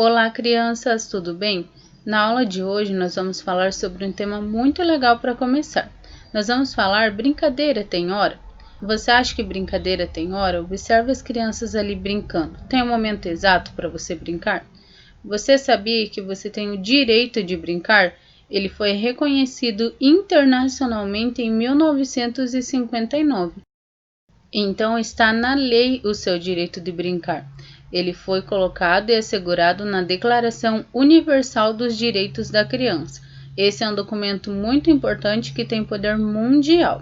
Olá, crianças, tudo bem? Na aula de hoje nós vamos falar sobre um tema muito legal para começar. Nós vamos falar brincadeira tem hora? Você acha que brincadeira tem hora? Observe as crianças ali brincando. Tem um momento exato para você brincar? Você sabia que você tem o direito de brincar? Ele foi reconhecido internacionalmente em 1959. Então está na lei o seu direito de brincar. Ele foi colocado e assegurado na Declaração Universal dos Direitos da Criança. Esse é um documento muito importante que tem poder mundial.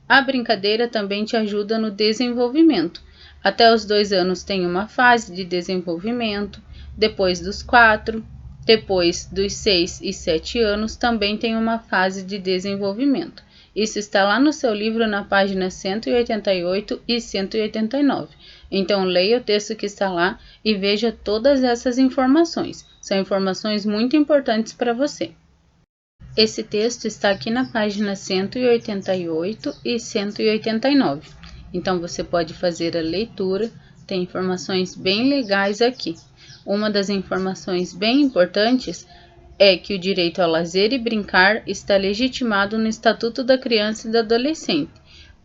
A brincadeira também te ajuda no desenvolvimento. Até os 2 anos tem uma fase de desenvolvimento, depois dos 4, depois dos 6 e 7 anos também tem uma fase de desenvolvimento. Isso está lá no seu livro na página 188 e 189. Então leia o texto que está lá e veja todas essas informações. São informações muito importantes para você. Esse texto está aqui na página 188 e 189. Então você pode fazer a leitura, tem informações bem legais aqui. Uma das informações bem importantes é que o direito ao lazer e brincar está legitimado no Estatuto da Criança e do Adolescente.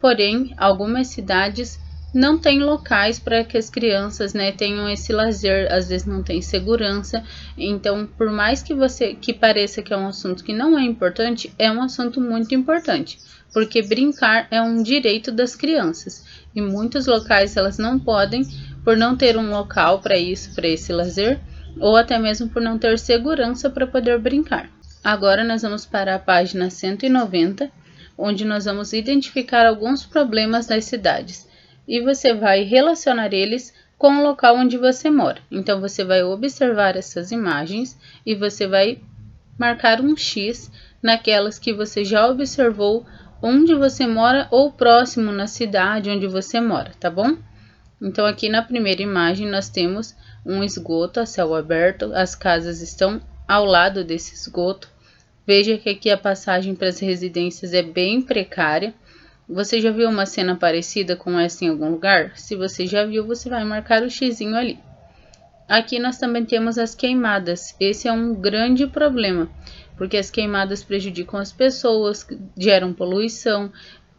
Porém, algumas cidades não têm locais para que as crianças, tenham esse lazer, às vezes não tem segurança. Então, por mais que pareça que é um assunto que não é importante, é um assunto muito importante, porque brincar é um direito das crianças. E muitos locais elas não podem, por não ter um local para isso, para esse lazer, ou até mesmo por não ter segurança para poder brincar. Agora nós vamos para a página 190, onde nós vamos identificar alguns problemas das cidades. E você vai relacionar eles com o local onde você mora. Então você vai observar essas imagens e você vai marcar um X naquelas que você já observou onde você mora ou próximo na cidade onde você mora, tá bom? Então aqui na primeira imagem nós temos um esgoto a céu aberto, as casas estão ao lado desse esgoto. Veja que aqui a passagem para as residências é bem precária. Você já viu uma cena parecida com essa em algum lugar? Se você já viu, você vai marcar o xizinho ali. Aqui nós também temos as queimadas. Esse é um grande problema, porque as queimadas prejudicam as pessoas, geram poluição,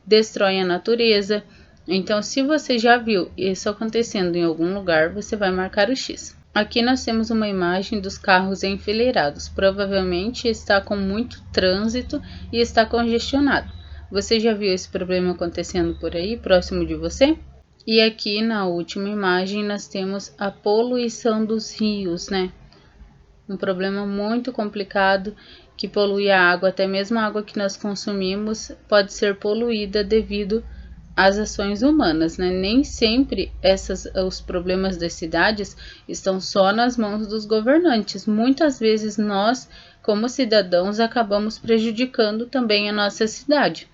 destroem a natureza. Então, se você já viu isso acontecendo em algum lugar, você vai marcar o X. Aqui nós temos uma imagem dos carros enfileirados. Provavelmente está com muito trânsito e está congestionado. Você já viu esse problema acontecendo por aí, próximo de você? E aqui na última imagem nós temos a poluição dos rios, Um problema muito complicado que polui a água, até mesmo a água que nós consumimos pode ser poluída devido às ações humanas, Nem sempre os problemas das cidades estão só nas mãos dos governantes. Muitas vezes nós, como cidadãos, acabamos prejudicando também a nossa cidade.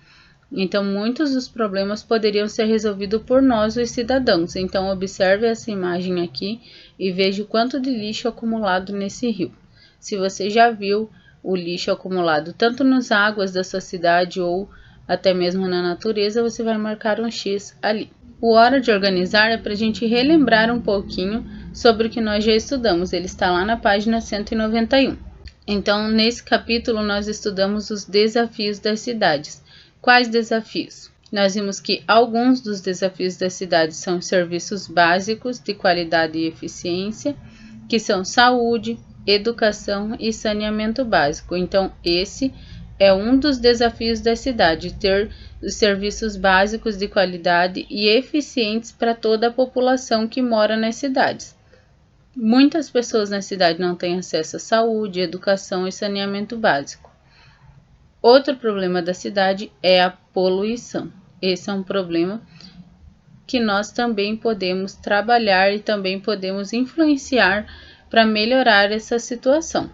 Então, muitos dos problemas poderiam ser resolvidos por nós, os cidadãos. Então, observe essa imagem aqui e veja o quanto de lixo acumulado nesse rio. Se você já viu o lixo acumulado tanto nas águas da sua cidade ou até mesmo na natureza, você vai marcar um X ali. O Hora de Organizar é para a gente relembrar um pouquinho sobre o que nós já estudamos. Ele está lá na página 191. Então, nesse capítulo, nós estudamos os desafios das cidades. Quais desafios? Nós vimos que alguns dos desafios das cidades são serviços básicos de qualidade e eficiência, que são saúde, educação e saneamento básico. Então, esse é um dos desafios da cidade, ter os serviços básicos de qualidade e eficientes para toda a população que mora nas cidades. Muitas pessoas na cidade não têm acesso à saúde, educação e saneamento básico. Outro problema da cidade é a poluição. Esse é um problema que nós também podemos trabalhar e também podemos influenciar para melhorar essa situação.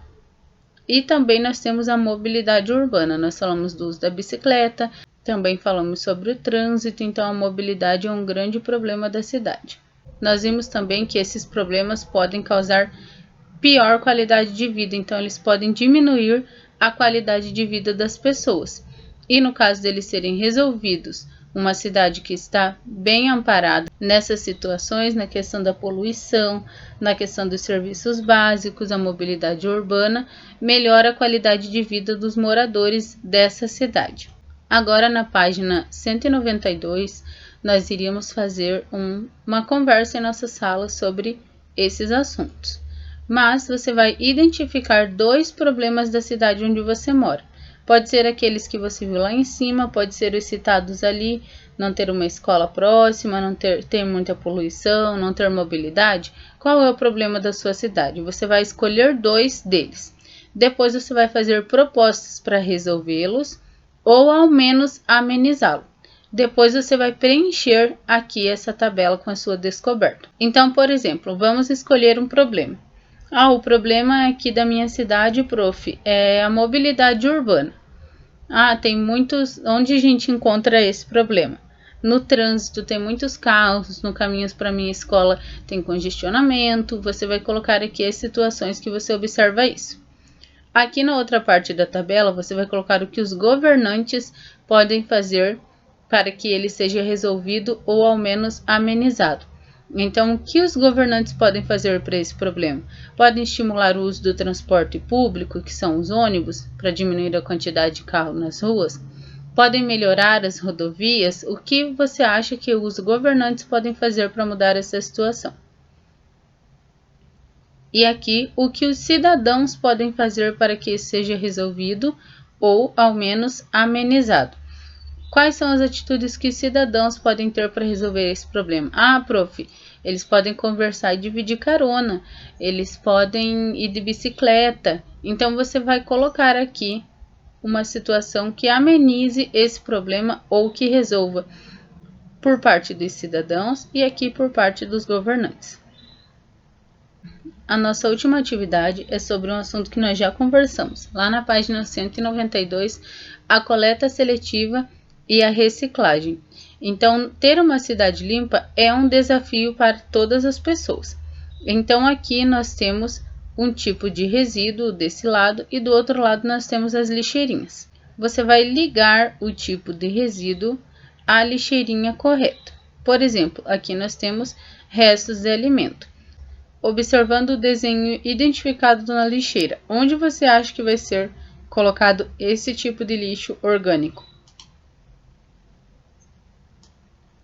E também nós temos a mobilidade urbana. Nós falamos do uso da bicicleta, também falamos sobre o trânsito, então a mobilidade é um grande problema da cidade. Nós vimos também que esses problemas podem causar pior qualidade de vida, então eles podem diminuir a qualidade de vida das pessoas. E no caso deles serem resolvidos uma cidade que está bem amparada nessas situações, na questão da poluição, na questão dos serviços básicos, a mobilidade urbana, melhora a qualidade de vida dos moradores dessa cidade. Agora, na página 192, nós iríamos fazer uma conversa em nossa sala sobre esses assuntos. Mas você vai identificar 2 problemas da cidade onde você mora. Pode ser aqueles que você viu lá em cima, pode ser os citados ali, não ter uma escola próxima, não ter muita poluição, não ter mobilidade. Qual é o problema da sua cidade? Você vai escolher 2 deles. Depois você vai fazer propostas para resolvê-los ou ao menos amenizá-lo. Depois você vai preencher aqui essa tabela com a sua descoberta. Então, por exemplo, vamos escolher um problema. O problema aqui da minha cidade, prof, é a mobilidade urbana. Tem muitos... Onde a gente encontra esse problema? No trânsito, tem muitos carros, no caminho para minha escola tem congestionamento. Você vai colocar aqui as situações que você observa isso. Aqui na outra parte da tabela, você vai colocar o que os governantes podem fazer para que ele seja resolvido ou ao menos amenizado. Então, o que os governantes podem fazer para esse problema? Podem estimular o uso do transporte público, que são os ônibus, para diminuir a quantidade de carros nas ruas. Podem melhorar as rodovias. O que você acha que os governantes podem fazer para mudar essa situação? E aqui, o que os cidadãos podem fazer para que isso seja resolvido ou, ao menos, amenizado. Quais são as atitudes que os cidadãos podem ter para resolver esse problema? Prof, eles podem conversar e dividir carona, eles podem ir de bicicleta. Então, você vai colocar aqui uma situação que amenize esse problema ou que resolva por parte dos cidadãos e aqui por parte dos governantes. A nossa última atividade é sobre um assunto que nós já conversamos, lá na página 192, a coleta seletiva e a reciclagem. Então, ter uma cidade limpa é um desafio para todas as pessoas. Então, aqui nós temos um tipo de resíduo desse lado e do outro lado nós temos as lixeirinhas. Você vai ligar o tipo de resíduo à lixeirinha correta. Por exemplo, aqui nós temos restos de alimento. Observando o desenho identificado na lixeira, onde você acha que vai ser colocado esse tipo de lixo orgânico?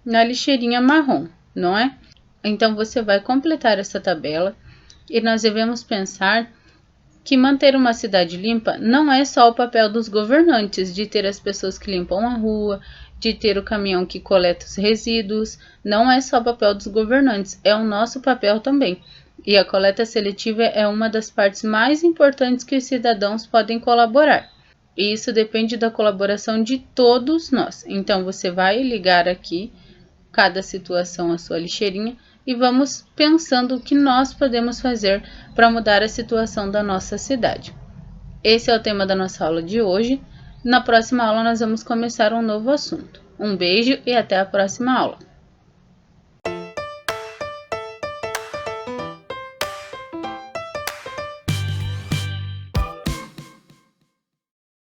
Na lixeirinha marrom, não é? Então, você vai completar essa tabela e nós devemos pensar que manter uma cidade limpa não é só o papel dos governantes, de ter as pessoas que limpam a rua, de ter o caminhão que coleta os resíduos, não é só o papel dos governantes, é o nosso papel também. E a coleta seletiva é uma das partes mais importantes que os cidadãos podem colaborar. E isso depende da colaboração de todos nós. Então, você vai ligar aqui cada situação à sua lixeirinha e vamos pensando o que nós podemos fazer para mudar a situação da nossa cidade. Esse é o tema da nossa aula de hoje. Na próxima aula, nós vamos começar um novo assunto. Um beijo e até a próxima aula.